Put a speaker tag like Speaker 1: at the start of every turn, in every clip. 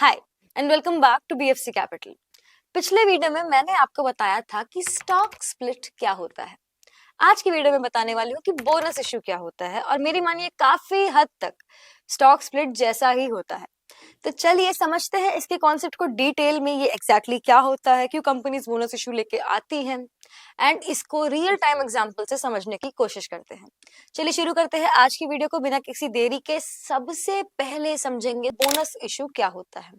Speaker 1: Hi and welcome back to BFC capital. पिछले video में मैंने आपको बताया था कि स्टॉक स्प्लिट क्या होता है। आज की वीडियो में बताने वाली हूँ कि बोनस इशू क्या होता है और मेरी मानिए काफी हद तक स्टॉक स्प्लिट जैसा ही होता है। तो चलिए समझते हैं इसके कॉन्सेप्ट को डिटेल में, ये एग्जैक्टली क्या होता है, क्यों कंपनीज बोनस इशू लेके आती हैं एंड इसको रियल टाइम एग्जांपल से समझने की कोशिश करते हैं। चलिए शुरू करते हैं आज की वीडियो को बिना किसी देरी के। सबसे पहले समझेंगे बोनस इशू क्या होता है।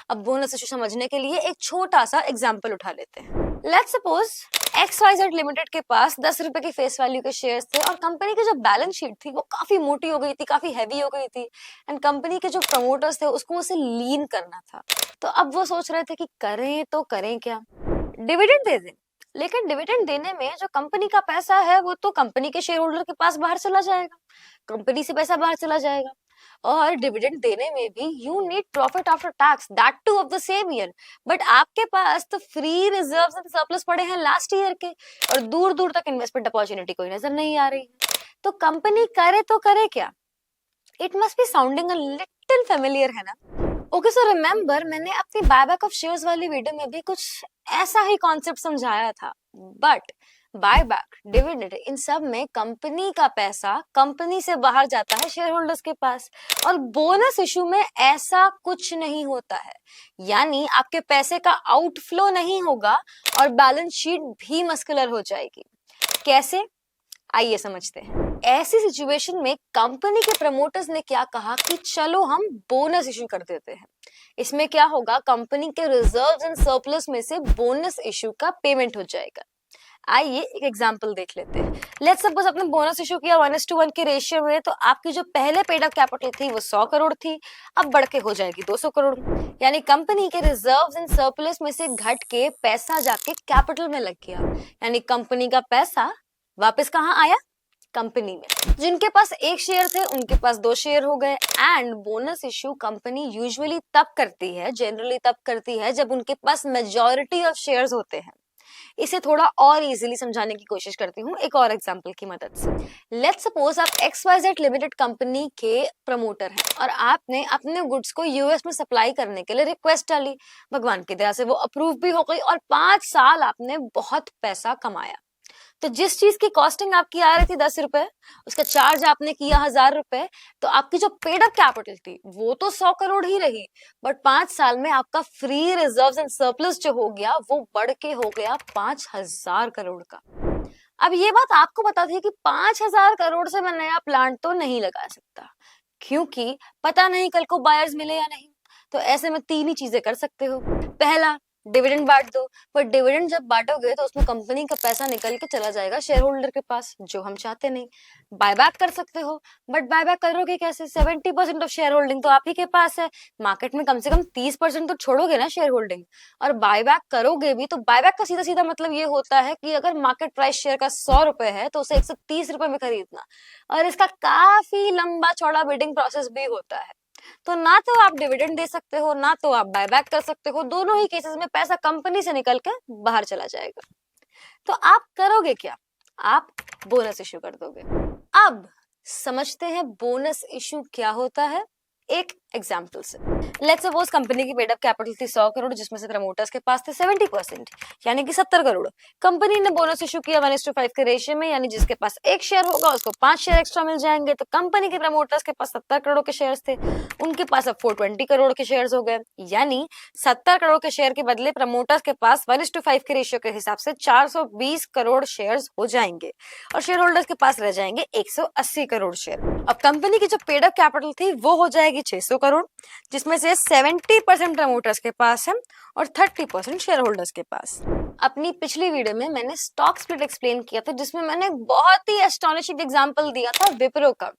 Speaker 1: अब बोनस इशू समझने के लिए एक छोटा सा एग्जांपल उठा लेते हैं। लेट्स सपोज XYZ लिमिटेड के पास 10 रुपए की फेस वैल्यू के शेयर्स थे और कंपनी की जो बैलेंस शीट थी वो काफी मोटी हो गई थी, काफी हैवी हो गई थी एंड कंपनी के जो प्रमोटर्स थे उसको उसे लीन करना था। तो अब वो सोच रहे थे कि करें तो करें क्या, डिविडेंड दे दें। लेकिन डिविडेंड देने में जो कंपनी का पैसा है वो तो कंपनी के शेयर होल्डर के पास बाहर चला जाएगा, कंपनी से पैसा बाहर चला जाएगा। और डिविडेंड देने में भी you need profit after tax, that two of the same year. But आपके पास तो फ्री रिजर्व्स एंड सरप्लस पड़े हैं लास्ट ईयर के और दूर दूर तक इन्वेस्टमेंट अपॉर्चुनिटी कोई नजर नहीं आ रही है। तो कंपनी करे तो करे क्या? It must be sounding a little familiar, है ना? ओके सो रिमेम्बर, मैंने अपनी बायबैक ऑफ शेयर्स वाली वीडियो में भी कुछ ऐसा ही कॉन्सेप्ट समझाया था। बट बायबैक, डिविडेंड, इन सब में कंपनी का पैसा कंपनी से बाहर जाता है शेयर होल्डर्स के पास, और बोनस इशू में ऐसा कुछ नहीं होता है। यानी आपके पैसे का आउटफ्लो नहीं होगा और बैलेंस शीट भी मस्कुलर हो जाएगी। कैसे, आइए समझते हैं। ऐसी सिचुएशन में कंपनी के प्रमोटर्स ने क्या कहा कि चलो हम बोनस इशू कर देते हैं। इसमें क्या होगा, कंपनी के रिजर्व्स एंड सरप्लस में से बोनस इशू का पेमेंट हो जाएगा। आइए एक एग्जांपल देख लेते हैं। लेट्स सपोज आपने बोनस इशू किया 1:1 के रेशियो में, तो आपकी जो पहले पेड अप कैपिटल थी वो 100 करोड़ थी, अब बढ़ के हो जाएगी 200 करोड़। यानी कंपनी के रिजर्व्स एंड सरप्लस में से घट के पैसा जाके कैपिटल में लग गया। यानी कंपनी का पैसा वापस कहाँ आया? कंपनी में। जिनके पास एक शेयर थे उनके पास 2 शेयर हो गए। And bonus issue company usually तब करती है, जनरली तब करती है, जब उनके पास मेजॉरिटी ऑफ शेयर्स होते हैं। इसे थोड़ा और इजीली समझाने की कोशिश करती हूँ एक और एग्जांपल की मदद से। लेट्स सपोज आप XYZ लिमिटेड कंपनी के प्रमोटर हैं और आपने अपने गुड्स को यूएस में सप्लाई करने के लिए रिक्वेस्ट डाली। भगवान की दया से वो अप्रूव भी हो गई और 5 साल आपने बहुत पैसा कमाया। तो जिस चीज की कॉस्टिंग आपकी आ रही थी 10 रुपए, उसका चार्ज आपने किया 1000 रुपए, तो आपकी जो पेड अप कैपिटल थी वो तो 100 करोड़ ही रही, बट 5 साल में आपका फ्री रिजर्व्स एंड सरप्लस जो हो गया वो बढ़ के हो गया 5000 करोड़ का। अब ये बात आपको बता थी कि 5000 करोड़ से मैं नया प्लांट तो नहीं लगा सकता, क्योंकि पता नहीं कल को बायर्स मिले या नहीं। तो ऐसे में 3 ही चीजें कर सकते हो। पहला, डिविडेंड बांट दो। पर डिविडेंड जब बांटोगे तो उसमें कंपनी का पैसा निकल के चला जाएगा शेयर होल्डर के पास, जो हम चाहते नहीं। बायबैक कर सकते हो, बट बायबैक करोगे कैसे? 70% ऑफ शेयर होल्डिंग तो आप ही के पास है, मार्केट में कम से कम 30% तो छोड़ोगे ना शेयर होल्डिंग। और बायबैक करोगे भी तो बायबैक का सीधा सीधा मतलब ये होता है कि अगर मार्केट प्राइस शेयर का 100 रुपए है तो उसे 130 रुपए में खरीदना, और इसका काफी लंबा चौड़ा बिडिंग प्रोसेस भी होता है। तो ना तो आप डिविडेंड दे सकते हो, ना तो आप बायबैक कर सकते हो। दोनों ही केसेस में पैसा कंपनी से निकल के बाहर चला जाएगा। तो आप करोगे क्या? आप बोनस इशू कर दोगे। अब समझते हैं बोनस इशू क्या होता है एक एग्जाम्पल से। लेट्स सपोज कंपनी की पेड अप कैपिटल थी 100 करोड़, जिसमें से प्रमोटर्स के पास थे 70%, यानी कि 70 करोड़। कंपनी ने बोनस इशू किया 1:5 के रेशियो में, यानी जिसके पास एक शेयर होगा उसको 5 शेयर एक्स्ट्रा मिल जाएंगे। तो कंपनी के प्रमोटर्स के पास 70 करोड़ के शेयर्स थे, उनके पास अब 420 करोड़ के शेयर्स हो गए। यानी 70 करोड़ के शेयर के बदले प्रमोटर्स के पास 1:5 के रेशियो के हिसाब से 420 करोड़ शेयर्स हो जाएंगे और शेयर होल्डर्स के पास रह जाएंगे 180 करोड़ शेयर। अब कंपनी की जो पेड अप कैपिटल थी वो हो जाएगी 600 करोड़, जिसमें से 70% प्रमोटर्स के पास है और 30% शेयर होल्डर्स के पास। अपनी पिछली वीडियो में मैंने स्टॉक स्प्लिट एक्सप्लेन किया था, जिसमें मैंने बहुत ही एस्टोनिशिंग एग्जांपल दिया था विप्रो का।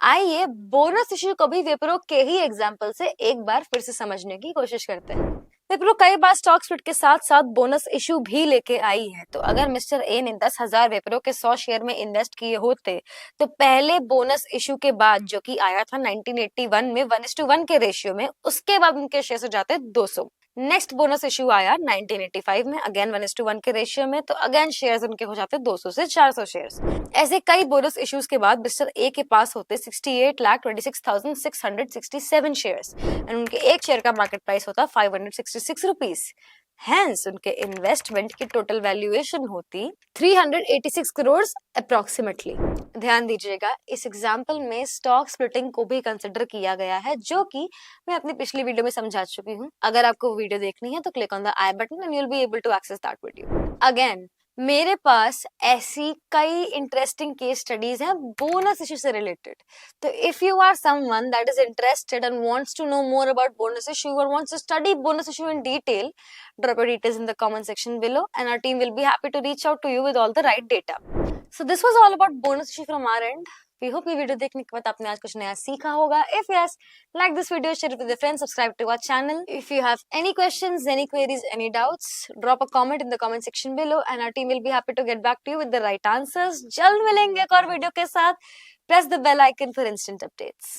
Speaker 1: आइए बोनस इशू को भी विप्रो के ही एग्जांपल से एक बार फिर से समझने की कोशिश करते हैं। विप्रो कई बार स्टॉक स्प्लिट के साथ साथ बोनस इशू भी लेके आई है। तो अगर मिस्टर ए ने 10,000 विप्रो के 100 शेयर में इन्वेस्ट किए होते तो पहले बोनस इशू के बाद, जो कि आया था 1981 में 1:1 के रेशियो में, उसके बाद उनके शेयर हो जाते 200। नेक्स्ट बोनस इशू आया 1985 में, अगेन 1:1 के रेशियो में, तो अगेन शेयर्स उनके हो जाते 200 से 400 शेयर्स। ऐसे कई बोनस इश्यूज के बाद मिस्टर ए के पास होते 68,26,667 शेयर्स एंड उनके एक शेयर का मार्केट प्राइस होता 566 रुपीज। हैंस उनके इन्वेस्टमेंट की टोटल वैल्यूएशन होती 386 करोड़ अप्रोक्सीमेटली। ध्यान दीजिएगा, इस एग्जाम्पल में स्टॉक स्प्लिटिंग को भी कंसिडर किया गया है, जो कि मैं अपनी पिछली वीडियो में समझा चुकी हूँ। अगर आपको वीडियो देखनी है तो click on the I button and you will be able to access that video. Again मेरे पास ऐसी कई इंटरेस्टिंग केस स्टडीज हैं बोनस इशू से रिलेटेड। तो if you are someone that is interested and wants to know more about bonus issue or wants to study bonus issue in detail, drop your details in the comment section below and our team will be happy to reach out to you with all the right data. So this was all about bonus issue from our end. We hope ये video देखने के बाद आपने आज कुछ नया सीखा होगा। If yes, like this video, share it with your friends, subscribe to our channel. If you have any questions, any queries, any doubts, drop a comment in the comment section below and our team will be happy to get back to you with the right answers. जल्द मिलेंगे एक और video के साथ। Press the bell icon for instant updates.